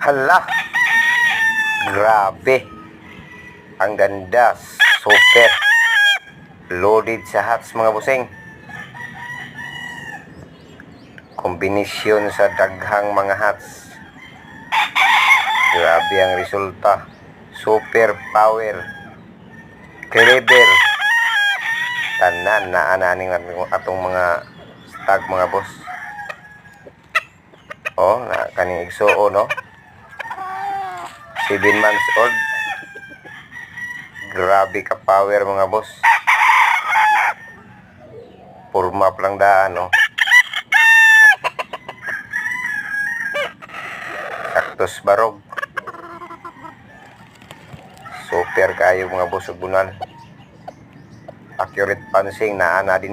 Hala, grabe. Ang ganda, super. Loaded sa hats mga busing. Kombinasyon sa daghang mga hats. Grabe ang resulta. Super power. Clever. Tanan na ananing atong mga stag mga boss. Oh, na kaning igsuo no. 7 months old. Grabe ka power mga boss. Purma pa lang daan no. Saktos barog. Super kayo mga boss ug bunan. Accurate pansing na ana din